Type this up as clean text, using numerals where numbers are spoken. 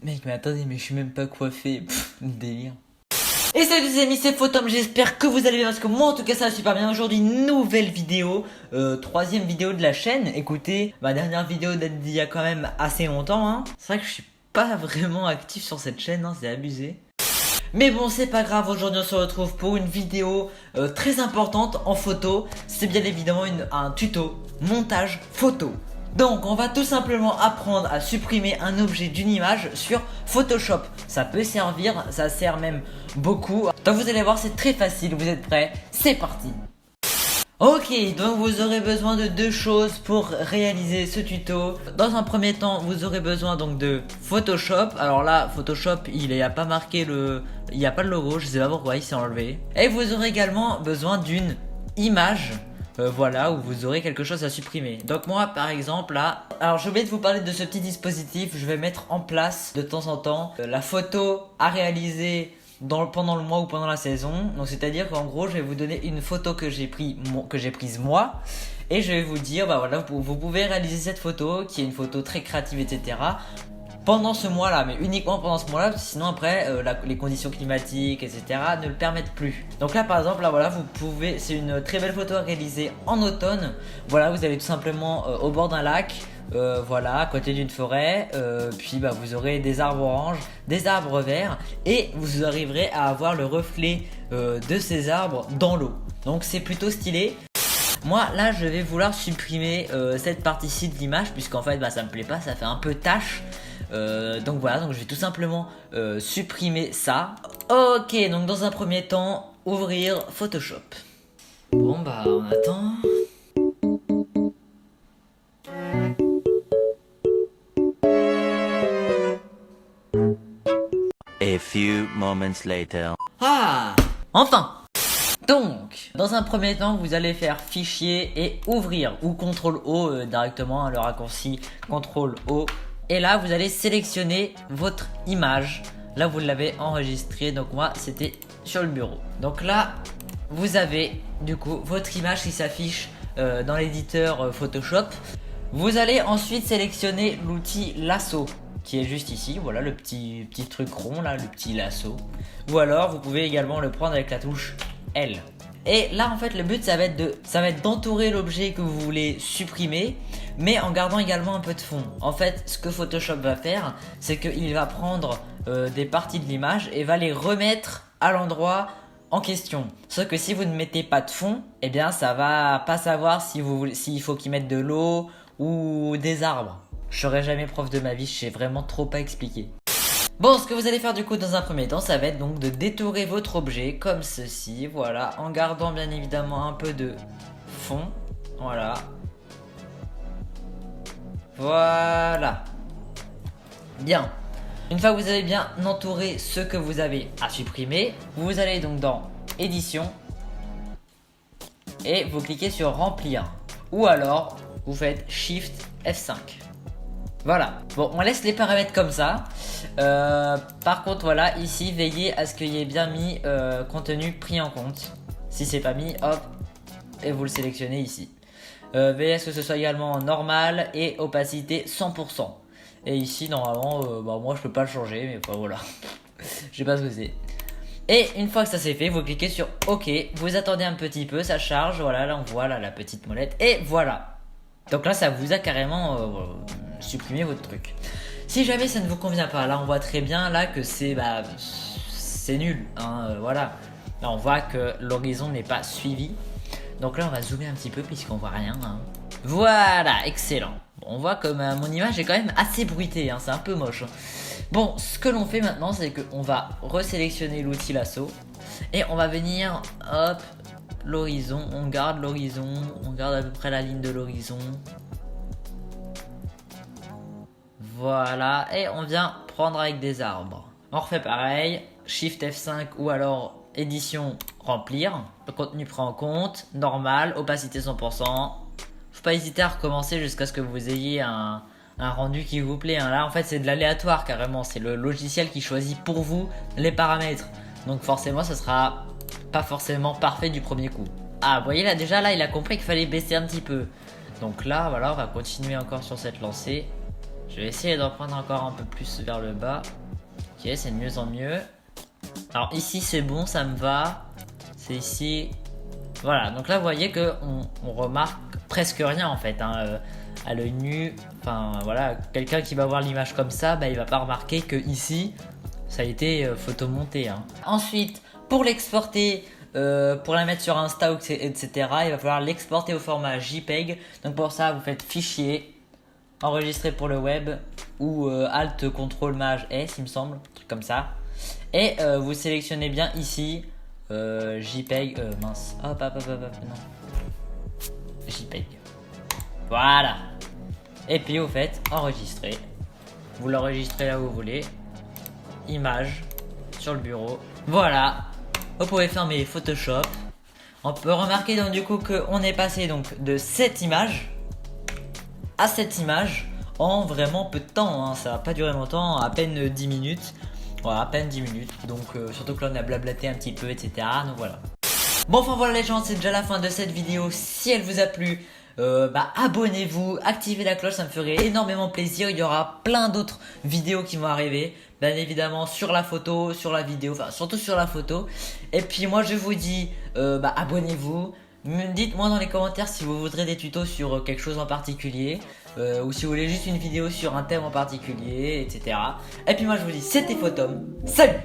Mec, mais attendez, mais je suis même pas coiffé. Délire. Et salut les amis, c'est Photom, j'espère que vous allez bien parce que moi en tout cas ça va super bien. Aujourd'hui nouvelle vidéo, troisième vidéo de la chaîne. Écoutez, ma dernière vidéo date d'il y a quand même assez longtemps hein. C'est vrai que je suis pas vraiment actif sur cette chaîne, hein, c'est abusé. Mais bon, c'est pas grave, aujourd'hui on se retrouve pour une vidéo très importante en photo. C'est bien évidemment un tuto montage photo. Donc on va tout simplement apprendre à supprimer un objet d'une image sur Photoshop. Ça peut servir, ça sert même beaucoup. Donc vous allez voir, c'est très facile, vous êtes prêts? C'est parti! Ok, donc vous aurez besoin de deux choses pour réaliser ce tuto. Dans un premier temps, vous aurez besoin donc de Photoshop. Alors là, Photoshop, il n'y a pas marqué il n'y a pas le logo, je sais pas pourquoi il s'est enlevé. Et vous aurez également besoin d'une image. Voilà, où vous aurez quelque chose à supprimer. Donc moi par exemple là, alors j'ai oublié de vous parler de ce petit dispositif. Je vais mettre en place de temps en temps la photo à réaliser pendant le mois ou pendant la saison. Donc c'est à dire qu'en gros je vais vous donner une photo que j'ai prise moi. Et je vais vous dire bah voilà, vous pouvez réaliser cette photo qui est une photo très créative etc. Pendant ce mois là, mais uniquement pendant ce mois là, sinon après les conditions climatiques etc ne le permettent plus. Donc là par exemple là voilà, vous pouvez, c'est une très belle photo à réaliser en automne. Voilà, vous allez tout simplement au bord d'un lac, voilà, à côté d'une forêt, puis bah vous aurez des arbres oranges, des arbres verts, et vous arriverez à avoir le reflet de ces arbres dans l'eau. Donc c'est plutôt stylé. Moi là je vais vouloir supprimer cette partie-ci de l'image, puisqu'en fait bah ça me plaît pas, ça fait un peu tache. Donc voilà, donc je vais tout simplement supprimer ça. Ok, donc dans un premier temps, ouvrir Photoshop. Bon bah on attend. A few moments later. Ah, enfin. Donc, dans un premier temps, vous allez faire fichier et ouvrir, ou CTRL O directement, le raccourci CTRL O. Et là, vous allez sélectionner votre image. Là, vous l'avez enregistré. Donc moi, c'était sur le bureau. Donc là, vous avez du coup votre image qui s'affiche dans l'éditeur Photoshop. Vous allez ensuite sélectionner l'outil lasso qui est juste ici. Voilà le petit truc rond là, le petit lasso. Ou alors, vous pouvez également le prendre avec la touche L. Et là en fait le but ça va être d'entourer l'objet que vous voulez supprimer, mais en gardant également un peu de fond. En fait ce que Photoshop va faire, c'est qu'il va prendre des parties de l'image et va les remettre à l'endroit en question. Sauf que si vous ne mettez pas de fond, eh bien ça va pas savoir s'il faut qu'il mette de l'eau ou des arbres. Je serai jamais prof de ma vie, je sais vraiment trop pas expliquer. Bon, ce que vous allez faire du coup dans un premier temps, ça va être donc de détourer votre objet comme ceci, voilà, en gardant bien évidemment un peu de fond, voilà. Voilà. Bien. Une fois que vous avez bien entouré ce que vous avez à supprimer, vous allez donc dans édition et vous cliquez sur remplir. Ou alors, vous faites Shift F5. Voilà, bon on laisse les paramètres comme ça. Par contre voilà, ici veillez à ce qu'il y ait bien mis contenu pris en compte. Si c'est pas mis, hop, et vous le sélectionnez ici. Veillez à ce que ce soit également normal et opacité 100%. Et ici normalement, bah, moi je peux pas le changer, mais bah, voilà. Je sais pas ce que c'est. Et une fois que ça c'est fait, vous cliquez sur OK, vous attendez un petit peu, ça charge, voilà, là on voit là, la petite molette, et voilà. Donc là ça vous a carrément supprimé votre truc. Si jamais ça ne vous convient pas, là on voit très bien là que c'est nul hein, voilà. Là on voit que l'horizon n'est pas suivi. Donc là on va zoomer un petit peu puisqu'on voit rien hein. Voilà, excellent. Bon, on voit que mon image est quand même assez bruitée hein, c'est un peu moche. Bon, ce que l'on fait maintenant c'est qu'on va resélectionner l'outil lasso et on va venir hop, l'horizon, on garde l'horizon, on garde à peu près la ligne de l'horizon. Voilà, et on vient prendre avec des arbres. On refait pareil, Shift F5 ou alors édition remplir. Le contenu pris en compte, normal, opacité 100%. Faut pas hésiter à recommencer jusqu'à ce que vous ayez un rendu qui vous plaît. Là en fait c'est de l'aléatoire carrément, c'est le logiciel qui choisit pour vous les paramètres. Donc forcément ça sera pas forcément parfait du premier coup. Ah vous voyez là déjà là il a compris qu'il fallait baisser un petit peu. Donc là voilà, on va continuer encore sur cette lancée. Je vais essayer d'en prendre encore un peu plus vers le bas. Ok, c'est de mieux en mieux. Alors ici c'est bon, ça me va. C'est ici. Voilà, donc là vous voyez que on remarque presque rien en fait. Hein, à l'œil nu. Enfin voilà, quelqu'un qui va voir l'image comme ça, bah, il va pas remarquer que ici ça a été photomonté. Hein. Ensuite, pour l'exporter, pour la mettre sur Insta, etc., il va falloir l'exporter au format JPEG. Donc pour ça, vous faites fichier, enregistrer pour le web ou Alt Ctrl Maj S, il me semble, un truc comme ça. Et vous sélectionnez bien ici JPEG, mince, hop, non, JPEG. Voilà. Et puis vous faites enregistrer. Vous l'enregistrez là où vous voulez. Image sur le bureau. Voilà. Vous pouvez fermer Photoshop. On peut remarquer donc du coup qu'on est passé donc de cette image à cette image en vraiment peu de temps. Hein. Ça va pas durer longtemps, à peine 10 minutes. Voilà, à peine 10 minutes. Donc surtout que là on a blablaté un petit peu, etc. Donc voilà. Bon, enfin voilà les gens, c'est déjà la fin de cette vidéo. Si elle vous a plu, abonnez-vous, activez la cloche, ça me ferait énormément plaisir. Il y aura plein d'autres vidéos qui vont arriver, bien évidemment sur la photo, sur la vidéo, enfin surtout sur la photo. Et puis moi je vous dis, abonnez-vous. Dites-moi dans les commentaires si vous voudrez des tutos sur quelque chose en particulier, ou si vous voulez juste une vidéo sur un thème en particulier, etc. Et puis moi je vous dis, c'était Photom, salut!